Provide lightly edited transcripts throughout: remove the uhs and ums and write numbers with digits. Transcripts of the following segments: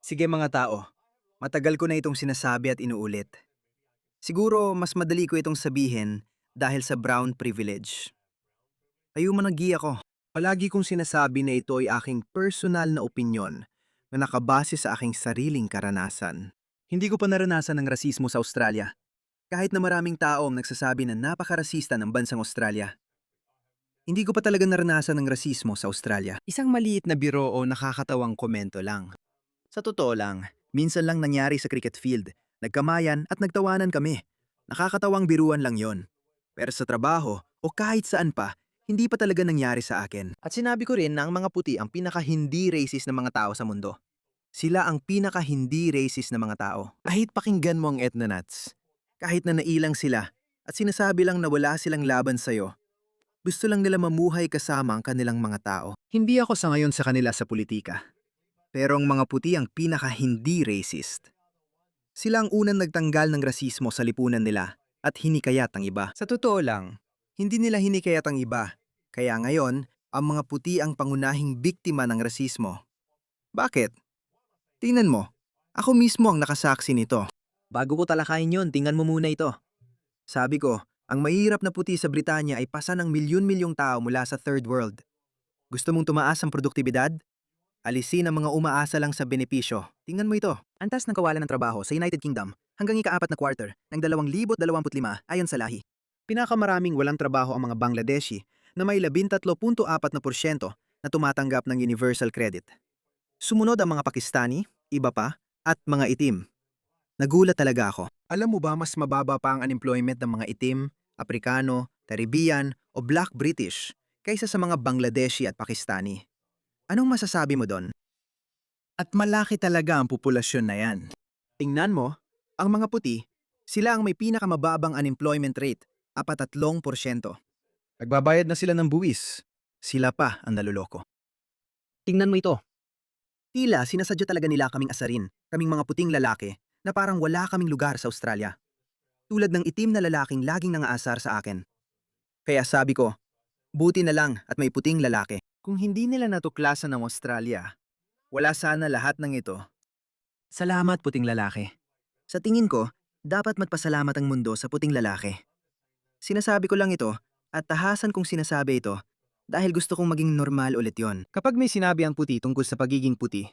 Sige mga tao, matagal ko na itong sinasabi at inuulit. Siguro mas madali ko itong sabihin dahil sa brown privilege. Kayo managgiya ko. Palagi kong sinasabi na ito ay aking personal na opinyon na nakabase sa aking sariling karanasan. Hindi ko pa naranasan ng rasismo sa Australia. Kahit na maraming tao ang nagsasabi na napakarasista ng bansang Australia. Hindi ko pa talaga naranasan ng rasismo sa Australia. Isang maliit na biro o nakakatawang komento lang. Sa totoo lang, minsan lang nangyari sa cricket field. Nagkamayan at nagtawanan kami. Nakakatawang biruan lang yon. Pero sa trabaho o kahit saan pa, hindi pa talaga nangyari sa akin. At sinabi ko rin na ang mga puti ang pinaka-hindi racist na mga tao sa mundo. Sila ang pinaka-hindi racist na mga tao. Kahit pakinggan mo ang ethnonats, kahit na nailang sila at sinasabi lang na wala silang laban sa'yo, gusto lang nila mamuhay kasama ang kanilang mga tao. Hindi ako sa ngayon sa kanila sa politika. Pero ang mga puti ang pinaka-hindi racist. Sila ang unang nagtanggal ng rasismo sa lipunan nila at hinikayat ang iba. Sa totoo lang, hindi nila hinikayat ang iba. Kaya ngayon, ang mga puti ang pangunahing biktima ng rasismo. Bakit? Tingnan mo, ako mismo ang nakasaksi nito. Bago ko talakayin yon, tingnan mo muna ito. Sabi ko, ang mahirap na puti sa Britanya ay pasa ng milyon-milyong tao mula sa third world. Gusto mong tumaas ang produktibidad? Alisin ang mga umaasa lang sa benepisyo. Tingnan mo ito. Antas ng kawalan ng trabaho sa United Kingdom hanggang ika-4 na quarter ng 2025 ayon sa lahi. Pinakamaraming walang trabaho ang mga Bangladeshi na may 13.4% na tumatanggap ng universal credit. Sumunod ang mga Pakistani, iba pa, at mga itim. Nagulat talaga ako. Alam mo ba mas mababa pa ang unemployment ng mga itim, Aprikano, Caribbean o Black British kaysa sa mga Bangladeshi at Pakistani? Anong masasabi mo doon? At malaki talaga ang populasyon na yan. Tingnan mo, ang mga puti, sila ang may pinakamababang unemployment rate, 43%. Nagbabayad na sila ng buwis. Sila pa ang naluloko. Tingnan mo ito. Tila sinasadya talaga nila kaming asarin, kaming mga puting lalaki, na parang wala kaming lugar sa Australia. Tulad ng itim na lalaking laging nangaasar sa akin. Kaya sabi ko, buti na lang at may puting lalaki. Kung hindi nila natuklasan ng Australia, wala sana lahat ng ito. Salamat, puting lalaki. Sa tingin ko, dapat magpasalamat ang mundo sa puting lalaki. Sinasabi ko lang ito at tahasan kong sinasabi ito dahil gusto kong maging normal ulit yon. Kapag may sinabi ang puti tungkol sa pagiging puti,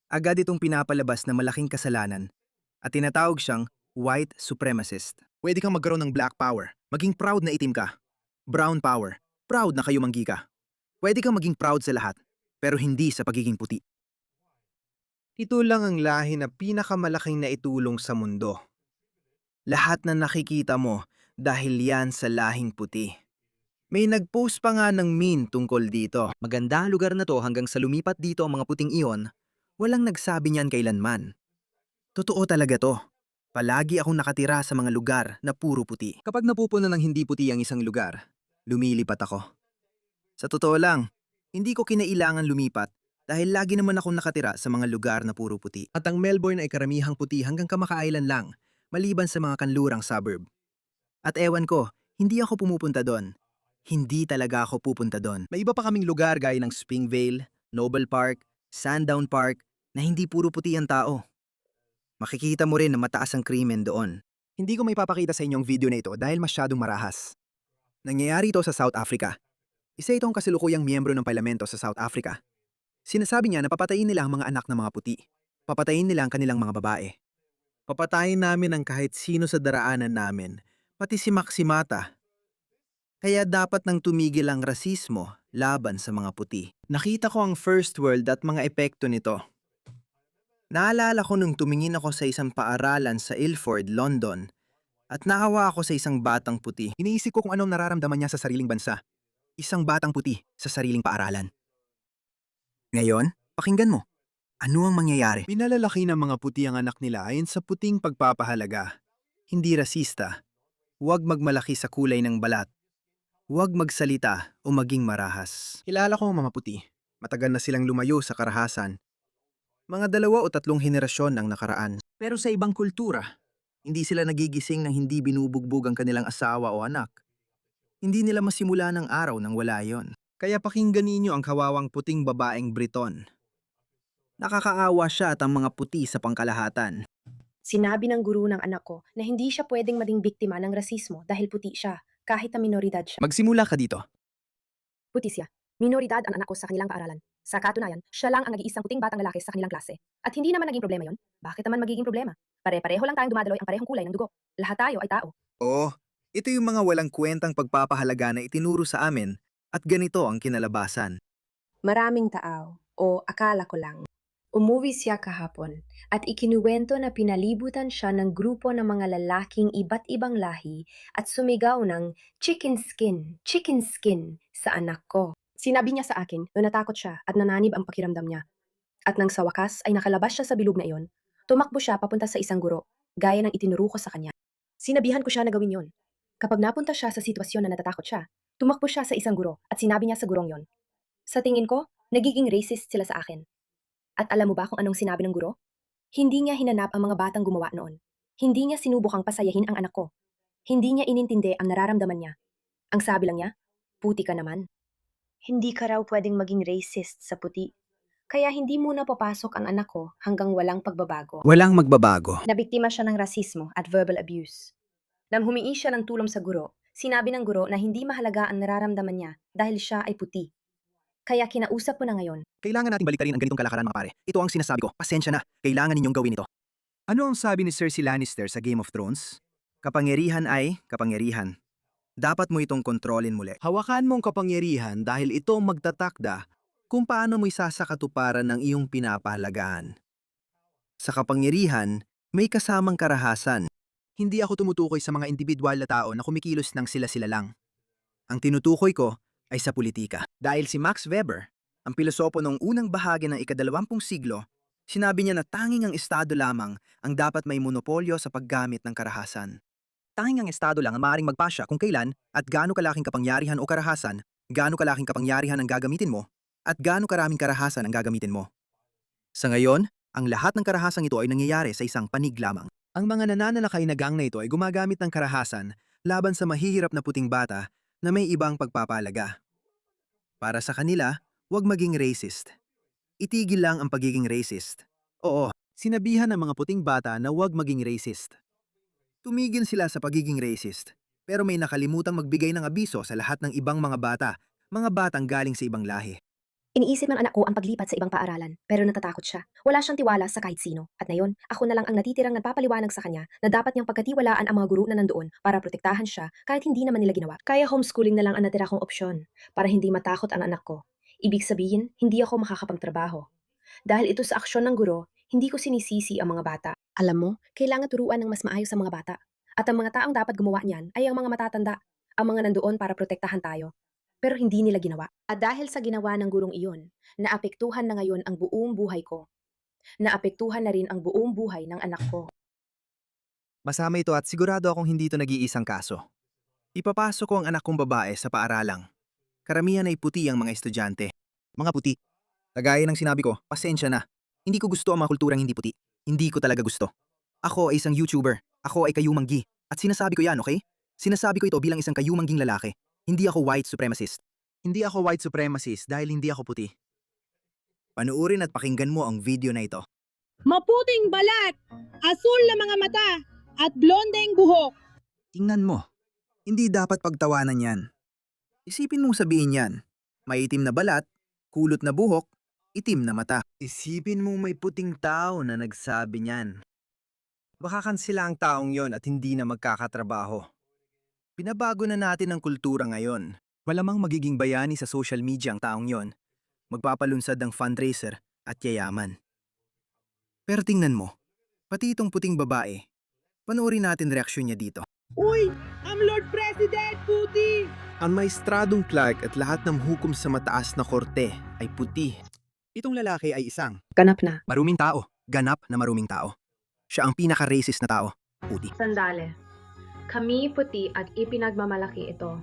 agad itong pinapalabas na malaking kasalanan at tinatawag siyang white supremacist. Pwede kang magkaroon ng black power, maging proud na itim ka. Brown power, proud na kayo manggi ka. Pwede kang maging proud sa lahat, pero hindi sa pagiging puti. Ito lang ang lahi na pinakamalaking naitulong sa mundo. Lahat na nakikita mo dahil yan sa lahing puti. May nag-post pa nga ng meme tungkol dito. Maganda ang lugar na to hanggang sa lumipat dito ang mga puting iyon, walang nagsabi niyan kailanman. Totoo talaga to. Palagi akong nakatira sa mga lugar na puro puti. Kapag napupuno ng hindi puti ang isang lugar, lumilipat ako. Sa totoo lang, hindi ko kinailangan lumipat dahil lagi naman akong nakatira sa mga lugar na puro puti. At ang Melbourne ay karamihang puti hanggang kamakailan lang, maliban sa mga kanlurang suburb. At ewan ko, hindi ako pumupunta doon. Hindi talaga ako pupunta doon. May iba pa kaming lugar gaya ng Springvale, Noble Park, Sandown Park na hindi puro puti ang tao. Makikita mo rin na mataas ang krimen doon. Hindi ko may papakita sa inyong video na ito dahil masyadong marahas. Nangyayari ito sa South Africa. Isa itong kasalukuyang miyembro ng parlamento sa South Africa. Sinasabi niya na papatayin nila ang mga anak ng mga puti. Papatayin nila ang kanilang mga babae. Papatayin namin ang kahit sino sa daraanan namin, pati si Maximata. Kaya dapat nang tumigil ang rasismo laban sa mga puti. Nakita ko ang first world at mga epekto nito. Naalala ko nung tumingin ako sa isang paaralan sa Ilford, London, at naawa ako sa isang batang puti. Iniisip ko kung anong nararamdaman niya sa sariling bansa. Isang batang puti sa sariling paaralan. Ngayon, pakinggan mo. Ano ang mangyayari? Pinalalaki ng mga puti ang anak nila ayon sa puting pagpapahalaga. Hindi rasista. Huwag magmalaki sa kulay ng balat. Huwag magsalita o maging marahas. Kilala ko ang mga puti. Matagal na silang lumayo sa karahasan. Mga 2 o 3 henerasyon ang nakaraan. Pero sa ibang kultura, hindi sila nagigising ng hindi binubugbog ang kanilang asawa o anak. Hindi nila masimula ng araw nang wala yon. Kaya pakinggan ninyo ang kawawang puting babaeng Briton. Nakakaawa siya at ang mga puti sa pangkalahatan. Sinabi ng guro ng anak ko na hindi siya pwedeng maging biktima ng rasismo dahil puti siya, kahit na minoridad siya. Magsimula ka dito. Puti siya. Minoridad ang anak ko sa kanilang paaralan. Sa katunayan, siya lang ang nag-iisang puting batang lalaki sa kanilang klase. At hindi naman naging problema yon. Bakit naman magiging problema? Pare-pareho lang tayong dumadaloy ang parehong kulay ng dugo. Lahat tayo ay tao. Oo, ito yung mga walang kwentang pagpapahalaga na itinuro sa amin at ganito ang kinalabasan. Maraming tao, o akala ko lang. Umuwi siya kahapon at ikinuwento na pinalibutan siya ng grupo ng mga lalaking iba't ibang lahi at sumigaw ng chicken skin sa anak ko. Sinabi niya sa akin na natakot siya at nananib ang pakiramdam niya. At nang sa wakas ay nakalabas siya sa bilog na iyon, tumakbo siya papunta sa isang guro, gaya ng itinuro ko sa kanya. Sinabihan ko siya na gawin yon. Kapag napunta siya sa sitwasyon na natatakot siya, tumakbo siya sa isang guro at sinabi niya sa gurong yon. Sa tingin ko, nagiging racist sila sa akin. At alam mo ba kung anong sinabi ng guro? Hindi niya hinanap ang mga batang gumawa noon. Hindi niya sinubukang pasayahin ang anak ko. Hindi niya inintindi ang nararamdaman niya. Ang sabi lang niya, puti ka naman. Hindi ka raw pwedeng maging racist sa puti. Kaya hindi muna papasok ang anak ko hanggang walang pagbabago. Walang magbabago. Nabiktima siya ng rasismo at verbal abuse. Nang humingi siya ng tulong sa guro, sinabi ng guro na hindi mahalaga ang nararamdaman niya dahil siya ay puti. Kaya kinausap ko na ngayon. Kailangan nating baliktarin ang ganitong kalakaran mga pare. Ito ang sinasabi ko. Pasensya na. Kailangan ninyong gawin ito. Ano ang sabi ni Cersei Lannister sa Game of Thrones? Kapangyarihan ay kapangyarihan. Dapat mo itong kontrolin muli. Hawakan mong kapangyarihan dahil ito ang magtatakda kung paano mo isasakatuparan ng iyong pinapahalagaan. Sa kapangyarihan, may kasamang karahasan. Hindi ako tumutukoy sa mga individual na tao na kumikilos ng sila-sila lang. Ang tinutukoy ko ay sa politika. Dahil si Max Weber, ang pilosopo noong unang bahagi ng ika-20 siglo, sinabi niya na tanging ang estado lamang ang dapat may monopolyo sa paggamit ng karahasan. Tanging ang estado lang ang maaaring magpasya kung kailan at gaano kalaking kapangyarihan o karahasan, gaano kalaking kapangyarihan ang gagamitin mo, at gaano karaming karahasan ang gagamitin mo. Sa ngayon, ang lahat ng karahasang ito ay nangyayari sa isang panig lamang. Ang mga nananalakay na gang na ito ay gumagamit ng karahasan laban sa mahihirap na puting bata na may ibang pagpapalaga. Para sa kanila, huwag maging racist. Itigil lang ang pagiging racist. Oo, sinabihan ng mga puting bata na huwag maging racist. Tumigil sila sa pagiging racist, pero may nakalimutang magbigay ng abiso sa lahat ng ibang mga batang galing sa ibang lahi. Iniisip ng anak ko ang paglipat sa ibang paaralan, pero natatakot siya. Wala siyang tiwala sa kahit sino. At ngayon, ako na lang ang natitirang nagpapaliwanag sa kanya na dapat niyang pagkatiwalaan ang mga guro na nandoon para protektahan siya kahit hindi naman nila ginawa. Kaya homeschooling na lang ang natira kong opsyon para hindi matakot ang anak ko. Ibig sabihin, hindi ako makakapagtrabaho. Dahil ito sa aksyon ng guro, hindi ko sinisisi ang mga bata. Alam mo, kailangan turuan ng mas maayos sa mga bata. At ang mga taong dapat gumawa niyan ay ang mga matatanda, ang mga nandoon para protektahan tayo. Pero hindi nila ginawa. At dahil sa ginawa ng gurong iyon, naapektuhan na ngayon ang buong buhay ko. Naapektuhan na rin ang buong buhay ng anak ko. Masama ito at sigurado akong hindi ito nag-iisang kaso. Ipapasok ko ang anak kong babae sa paaralang. Karamihan ay puti ang mga estudyante. Mga puti. Kagaya ng sinabi ko, pasensya na. Hindi ko gusto ang mga kulturang hindi puti. Hindi ko talaga gusto. Ako ay isang YouTuber. Ako ay kayumanggi. At sinasabi ko yan, okay? Sinasabi ko ito bilang isang kayumangging lalaki. Hindi ako white supremacist. Hindi ako white supremacist dahil hindi ako puti. Panuurin at pakinggan mo ang video na ito. Maputing balat, asul na mga mata, at blondeng buhok. Tingnan mo. Hindi dapat pagtawanan yan. Isipin mong sabihin yan. May itim na balat, kulot na buhok, itim na mata. Isipin mong may puting tao na nagsabi niyan. Baka kansila ang taong yon at hindi na magkakatrabaho. Pinabago na natin ang kultura ngayon. Malamang magiging bayani sa social media ang taong yon. Magpapalunsad ng fundraiser at yayaman. Pero tingnan mo, pati itong puting babae. Panoorin natin reaksyon niya dito. Uy, ang Lord President, puti! Ang maestradong Clark at lahat ng hukom sa mataas na korte ay puti. Itong lalaki ay isang Ganap na. maruming tao, ganap na maruming tao. Siya ang pinaka-racist na tao, puti. Sandali. Kami puti at ipinagmamalaki ito.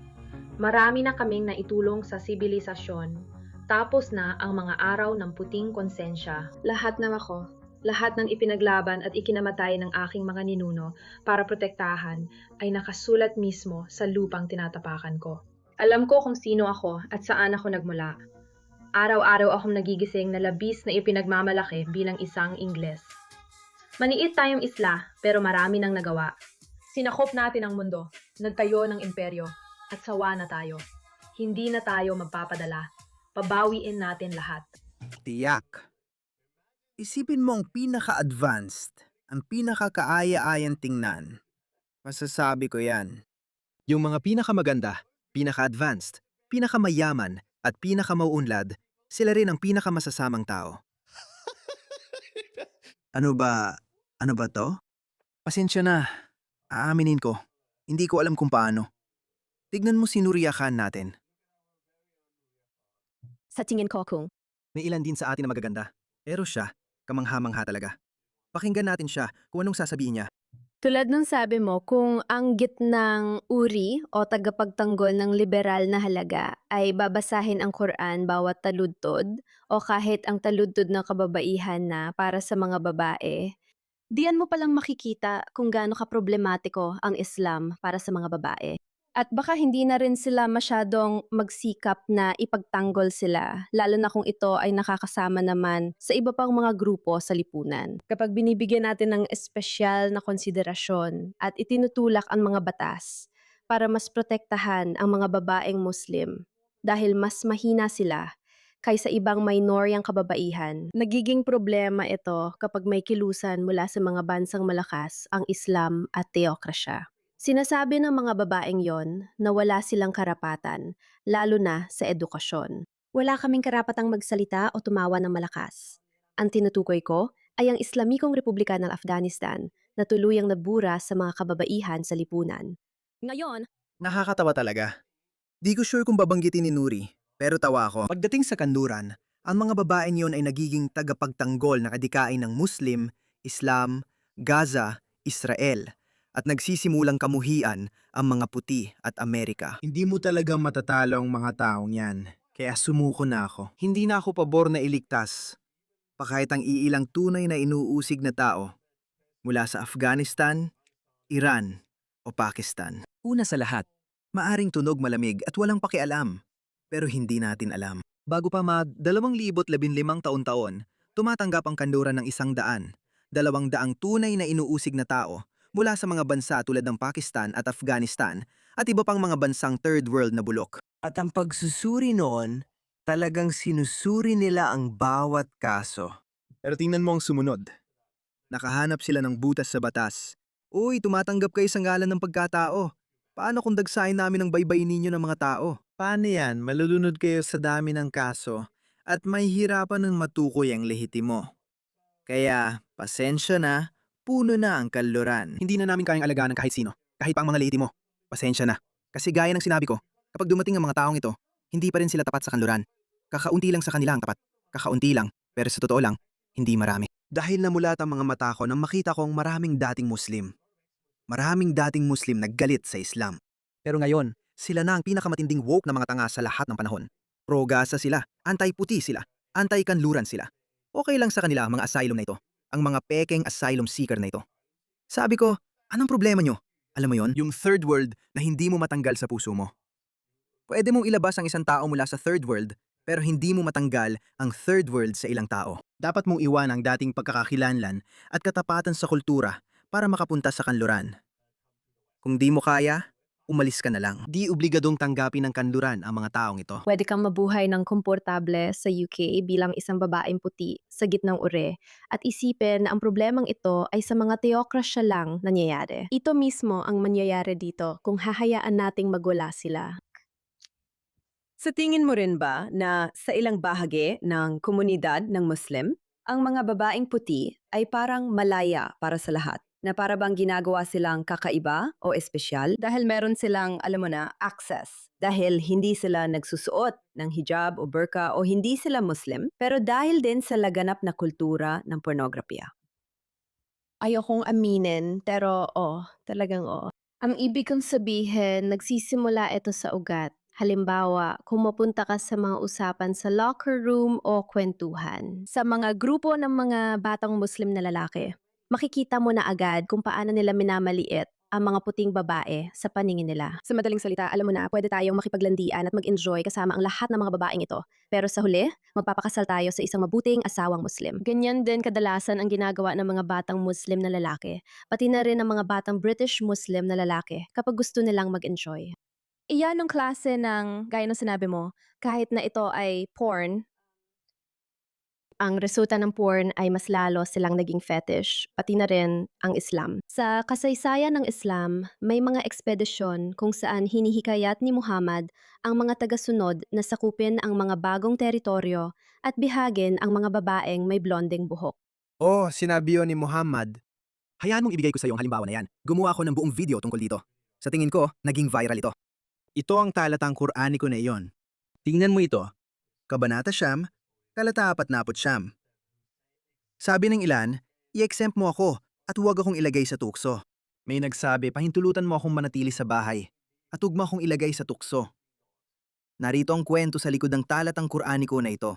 Marami na kaming naitulong sa sibilisasyon. Tapos na ang mga araw ng puting konsensya. Lahat ng ako, lahat ng ipinaglaban at ikinamatay ng aking mga ninuno para protektahan ay nakasulat mismo sa lupang tinatapakan ko. Alam ko kung sino ako at saan ako nagmula. Araw-araw akong nagigising na labis na ipinagmamalaki bilang isang Ingles. Maniit tayong isla, pero marami nang nagawa. Sinakop natin ang mundo, nagtayo ng imperyo, at sawa na tayo. Hindi na tayo magpapadala. Pabawiin natin lahat. Tiyak. Isipin mo ang pinaka-advanced, ang pinaka-kaaya-ayang tingnan. Masasabi ko yan. Yung mga pinakamaganda, pinaka-advanced, pinakamayaman, at pinakamauunlad, sila rin ang pinakamasasamang tao. Ano ba to? Pasensya na. Aaminin ko. Hindi ko alam kung paano. Tignan mo si Nuria Khan natin. Sa tingin ko kung May ilan din sa atin na magaganda. Pero siya, kamangha-mangha talaga. Pakinggan natin siya kung anong sasabihin niya. tulad ng sabi mo, kung ang gitnang uri o tagapagtanggol ng liberal na halaga ay babasahin ang Quran bawat taludtod o kahit ang taludtod ng kababaihan na para sa mga babae, diyan mo palang makikita kung gaano ka-problematiko ang Islam para sa mga babae. At baka hindi na rin sila masyadong magsikap na ipagtanggol sila, lalo na kung ito ay nakakasama naman sa iba pang mga grupo sa lipunan. Kapag binibigyan natin ng espesyal na konsiderasyon at itinutulak ang mga batas para mas protektahan ang mga babaeng Muslim dahil mas mahina sila kaysa ibang minoryang kababaihan, nagiging problema ito kapag may kilusan mula sa mga bansang malakas ang Islam at teokrasya. Sinasabi ng mga babaeng yon na wala silang karapatan, lalo na sa edukasyon. Wala kaming karapatang magsalita o tumawa ng malakas. Ang tinutukoy ko ay ang Islamikong Republika ng Afghanistan na tuluyang nabura sa mga kababaihan sa lipunan. Ngayon, Nakakatawa talaga. Di ko sure kung babanggitin ni Nuri, pero tawa ako. Pagdating sa kanluran, ang mga babaeng yon ay nagiging tagapagtanggol ng adikain ng Muslim, Islam, Gaza, Israel, at nagsisimulang kamuhian ang mga puti at Amerika. Hindi mo talaga matatalo ang mga taong yan, kaya sumuko na ako. Hindi na ako pabor na iligtas, pa kahit ang iilang tunay na inuusig na tao mula sa Afghanistan, Iran, o Pakistan. Una sa lahat, maaring tunog malamig at walang pakialam, pero hindi natin alam. Bago pa mag 2015 taon-taon, tumatanggap ang kanluran ng 100, 200 tunay na inuusig na tao mula sa mga bansa tulad ng Pakistan at Afghanistan at iba pang mga bansang third world na bulok. At ang pagsusuri noon, talagang sinusuri nila ang bawat kaso. Pero tingnan mo ang sumunod. Nakahanap sila ng butas sa batas. Uy, tumatanggap kayo sa ngalan ng pagkatao. Paano kung dagsahin namin ang baybayin ninyo ng mga tao? Paano yan? Malulunod kayo sa dami ng kaso at may hirapan ng matukoy ang lehitimo. Kaya, pasensya na, puno na ang kanluran. Hindi na namin kayang alagaan ng kahit sino, kahit pa ang mga lehitimo. Pasensya na. Kasi gaya ng sinabi ko, kapag dumating ang mga taong ito, hindi pa rin sila tapat sa kanluran. Kakaunti lang sa kanila ang tapat. Kakaunti lang, pero sa totoo lang, hindi marami. Dahil namulat ang mga mata ko nang makita kong maraming dating Muslim. Maraming dating Muslim naggalit sa Islam. Pero ngayon, sila na ang pinakamatinding woke na mga tanga sa lahat ng panahon. Pro-Gaza sila, anti-puti sila, anti-kanluran sila. Okay lang sa kanila ang mga asylum na ito, ang mga pekeng asylum seeker na ito. Sabi ko, anong problema nyo? Alam mo yon, yung third world na hindi mo matanggal sa puso mo. Pwede mong ilabas ang isang tao mula sa third world, pero hindi mo matanggal ang third world sa ilang tao. Dapat mong iwan ang dating pagkakakilanlan at katapatan sa kultura para makapunta sa kanluran. Kung di mo kaya, umalis ka na lang. Di obligadong tanggapin ng kanluran ang mga taong ito. pwede kang mabuhay ng komportable sa UK bilang isang babaeng puti sa gitnang ure at isipin na ang problemang ito ay sa mga teokrasya lang nangyayari. Ito mismo ang mangyayari dito kung hahayaan nating magwala sila. Sa tingin mo rin ba na sa ilang bahagi ng komunidad ng Muslim, ang mga babaeng puti ay parang malaya para sa lahat? Na para bang ginagawa silang kakaiba o espesyal dahil meron silang, alam mo na, access. Dahil hindi sila nagsusuot ng hijab o burqa o hindi sila Muslim, pero dahil din sa laganap na kultura ng pornografiya. Ayokong aminin, pero talagang oo. Ang ibig kong sabihin, nagsisimula ito sa ugat. Halimbawa, kung mapunta ka sa mga usapan sa locker room o kwentuhan, sa mga grupo ng mga batang Muslim na lalaki, makikita mo na agad kung paano nila minamaliit ang mga puting babae sa paningin nila. Sa madaling salita, alam mo na, pwede tayong makipaglandian at mag-enjoy kasama ang lahat ng mga babaeng ito. Pero sa huli, magpapakasal tayo sa isang mabuting asawang Muslim. Ganyan din kadalasan ang ginagawa ng mga batang Muslim na lalaki, pati na rin ang mga batang British Muslim na lalaki kapag gusto nilang mag-enjoy. Iyan ang klase ng, gaya ng sinabi mo, kahit na ito ay porn, ang resulta ng porn ay mas lalo silang naging fetish, pati na rin ang Islam. Sa kasaysayan ng Islam, may mga ekspedisyon kung saan hinihikayat ni Muhammad ang mga tagasunod na sakupin ang mga bagong teritoryo at bihagin ang mga babaeng may blonding buhok. Oh, sinabi yun ni Muhammad. Hayaan mong ibigay ko sa iyo ang halimbawa na yan. Gumawa ako ng buong video tungkol dito. Sa tingin ko, naging viral ito. Ito ang talatang Qur'aniko na iyon. Tingnan mo ito. Kabanata Siyam, talata 49. Sabi ng ilan, i-exempt mo ako at huwag akong ilagay sa tukso. May nagsabi, pahintulutan mo akong manatili sa bahay at huwag mo akong ilagay sa tukso. Narito ang kwento sa likod ng talatang Qur'aniko na ito.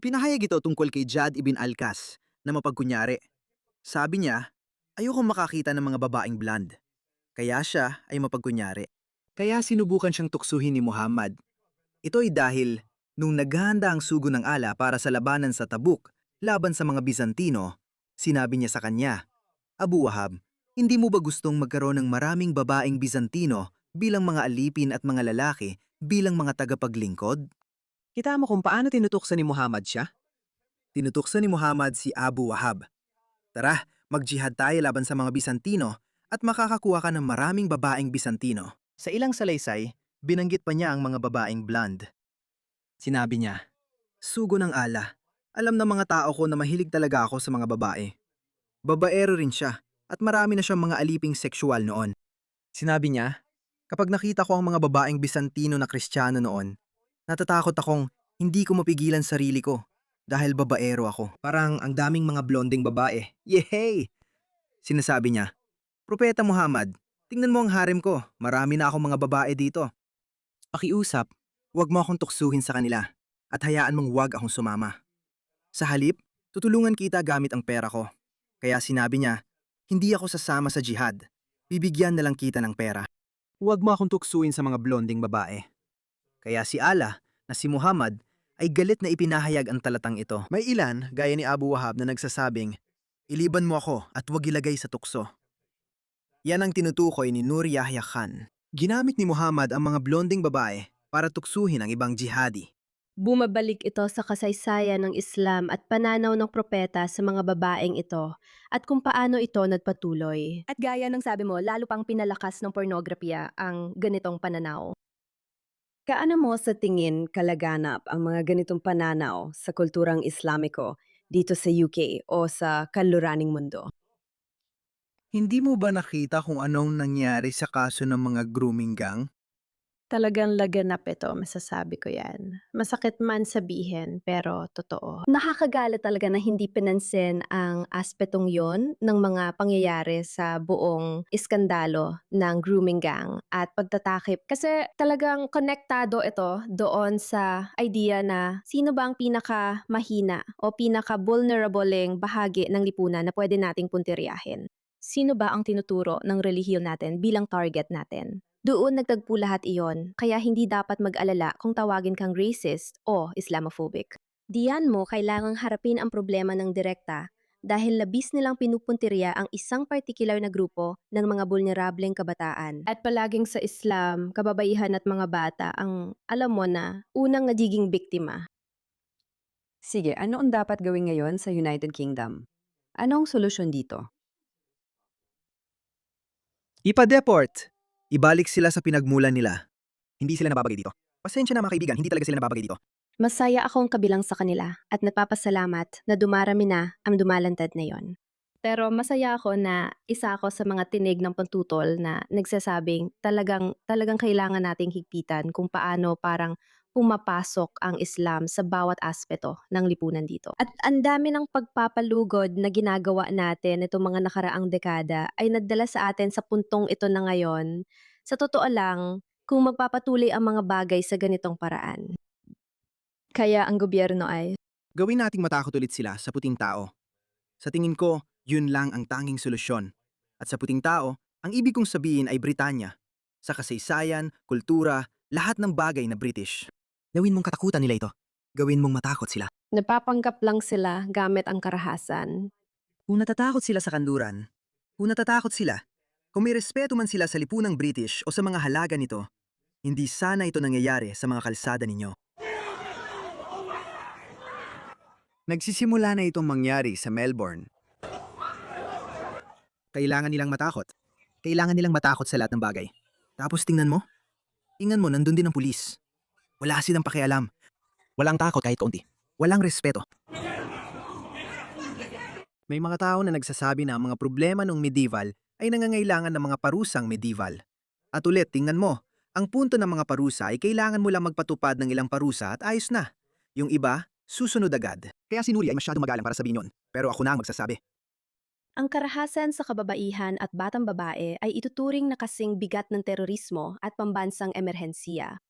Pinahayag ito tungkol kay Jad ibn Al-Kas na mapagkunyari. Sabi niya, ayokong makakita ng mga babaeng blonde. Kaya siya ay mapagkunyari. Kaya sinubukan siyang tuksuhin ni Muhammad. Ito ay dahil nung naghahanda ang sugo ng ala para sa labanan sa Tabuk laban sa mga Bizantino, sinabi niya sa kanya, Abu Wahab, hindi mo ba gustong magkaroon ng maraming babaeng Bizantino bilang mga alipin at mga lalaki bilang mga tagapaglingkod? Kita mo kung paano tinutuksan ni Muhammad siya? Tinutuksan ni Muhammad si Abu Wahab. Tara, mag-jihad tayo laban sa mga Bizantino at makakakuha ka ng maraming babaeng Bizantino. Sa ilang salaysay, binanggit pa niya ang mga babaeng blonde. Sinabi niya, sugo ng ala. Alam ng mga tao ko na mahilig talaga ako sa mga babae. Babaero rin siya at marami na siyang mga aliping sexual noon. Sinabi niya, kapag nakita ko ang mga babaeng Bizantino na Kristiyano noon, natatakot akong hindi ko mapigilan sarili ko dahil babaero ako. Parang ang daming mga blonding babae. Yehey! Sinasabi niya, Propeta Muhammad, tingnan mo ang harem ko. Marami na akong mga babae dito. Pakiusap, huwag mo akong tuksuhin sa kanila at hayaan mong huwag akong sumama. Sa halip, tutulungan kita gamit ang pera ko. Kaya sinabi niya, hindi ako sasama sa jihad. Bibigyan na lang kita ng pera. Huwag mo akong tuksuin sa mga blonding babae. Kaya si Allah na si Muhammad ay galit na ipinahayag ang talatang ito. May ilan, gaya ni Abu Wahab na nagsasabing, iliban mo ako at huwag ilagay sa tukso. Yan ang tinutukoy ni Nur Yahya Khan. Ginamit ni Muhammad ang mga blonding babae para tuksuhin ang ibang jihadi. Bumabalik ito sa kasaysayan ng Islam at pananaw ng propeta sa mga babaeng ito at kung paano ito nagpatuloy. At gaya ng sabi mo, lalo pang pinalakas ng pornografiya ang ganitong pananaw. Kaano mo sa tingin kalaganap ang mga ganitong pananaw sa kulturang Islamiko dito sa UK o sa kanluraning mundo? Hindi mo ba nakita kung anong nangyari sa kaso ng mga grooming gang? Talagang laganap ito, masasabi ko yan. Masakit man sabihin, pero totoo. Nakakagalit talaga na hindi pinansin ang aspetong yon ng mga pangyayari sa buong iskandalo ng grooming gang at pagtatakip. Kasi talagang konektado ito doon sa idea na sino ba ang pinaka-mahina o pinaka-vulnerabling bahagi ng lipunan na pwede nating puntiryahin. Sino ba ang tinuturo ng relihiyon natin bilang target natin? Doon nagtagpo lahat iyon, kaya hindi dapat mag-alala kung tawagin kang racist o Islamophobic. Diyan mo kailangang harapin ang problema ng direkta dahil labis nilang pinupuntirya ang isang partikular na grupo ng mga vulnerableng kabataan. At palaging sa Islam, kababaihan at mga bata ang alam mo na unang nagiging biktima. Sige, ano ang dapat gawin ngayon sa United Kingdom? Anong solusyon dito? Ipa-deport! Ibalik sila sa pinagmulan nila. Hindi sila nababagay dito. Pasensya na mga kaibigan, hindi talaga sila nababagay dito. Masaya akong kabilang sa kanila at nagpapasalamat na dumarami na ang dumalantad na yon. Pero masaya ako na isa ako sa mga tinig ng pantutol na nagsasabing talagang kailangan nating higpitan kung paano parang pumapasok ang Islam sa bawat aspeto ng lipunan dito. At ang dami ng pagpapalugod na ginagawa natin itong mga nakaraang dekada ay nagdala sa atin sa puntong ito na ngayon. Sa totoo lang, kung magpapatuloy ang mga bagay sa ganitong paraan. Kaya ang gobyerno ay Gawin nating matakot ulit sila sa puting tao. Sa tingin ko, yun lang ang tanging solusyon. At sa puting tao, Ang ibig kong sabihin ay Britanya. Sa kasaysayan, kultura, lahat ng bagay na British. Gawin mong katakutan nila ito. Gawin mong matakot sila. Napapanggap lang sila gamit ang karahasan. Kung natatakot sila sa kanluran, kung natatakot sila, kung may respeto man sila sa lipunang British o sa mga halaga nito, hindi sana ito nangyayari sa mga kalsada ninyo. Nagsisimula na itong mangyari sa Melbourne. Kailangan nilang matakot. Kailangan nilang matakot sa lahat ng bagay. Tapos tingnan mo. Tingnan mo, nandun din ang pulis. Wala silang pakialam. Walang takot kahit kaunti. Walang respeto. May mga tao na nagsasabi na ang mga problema ng medieval ay nangangailangan ng mga parusang medieval. At ulit, tingnan mo, ang punto ng mga parusa ay kailangan mo lang magpatupad ng ilang parusa at ayos na. Yung iba, susunod agad. Kaya si Nuri ay masyado magalang para sabihin yun. Pero ako na ang magsasabi. Ang karahasan sa kababaihan at batang babae ay ituturing na kasing bigat ng terorismo at pambansang emerhensiya.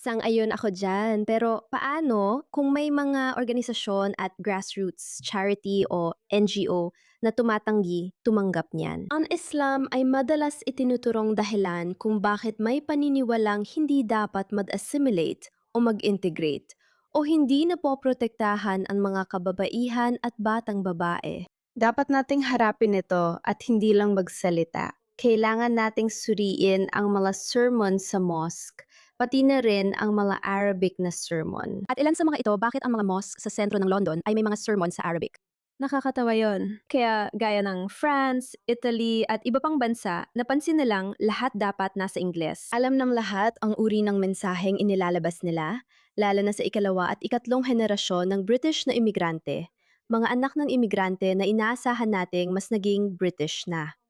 Sang-ayon ako dyan, pero paano kung may mga organisasyon at grassroots, charity o NGO na tumanggap niyan? Ang Islam ay madalas itinuturong dahilan kung bakit may paniniwalang hindi dapat mag-assimilate o mag-integrate o hindi napoprotektahan ang mga kababaihan at batang babae. Dapat nating harapin ito at hindi lang magsalita. Kailangan nating suriin ang mga sermon sa mosque, pati na rin ang mga Arabic na sermon. At ilan sa mga ito, bakit ang mga mosque sa sentro ng London ay may mga sermon sa Arabic? Nakakatawa yon. Kaya gaya ng France, Italy at iba pang bansa, napansin nilang lahat dapat nasa Ingles. Alam ng lahat ang uri ng mensaheng inilalabas nila, lalo na sa ikalawa at ikatlong henerasyon ng British na imigrante. Mga anak ng imigrante na inaasahan nating mas naging British na.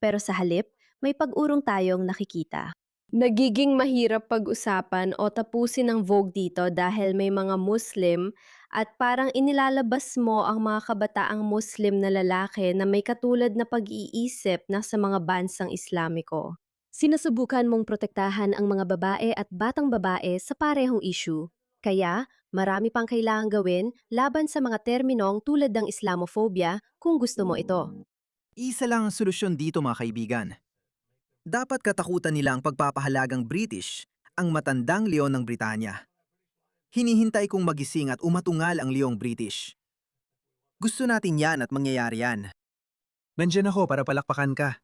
Pero sa halip, may pag-urong tayong nakikita. Nagiging mahirap pag-usapan o tapusin ang Vogue dito dahil may mga Muslim at parang inilalabas mo ang mga kabataang Muslim na lalaki na may katulad na pag-iisip na sa mga bansang Islamiko. Sinusubukan mong protektahan ang mga babae at batang babae sa parehong issue. Kaya, marami pang kailangang gawin laban sa mga terminong tulad ng Islamophobia kung gusto mo ito. Isa lang ang solusyon dito mga kaibigan. Dapat katakutan nila ang pagpapahalagang British, ang matandang leon ng Britanya. Hinihintay kong magising at umatungal ang leong British. Gusto natin yan at mangyayari yan. Nandiyan ako para palakpakan ka.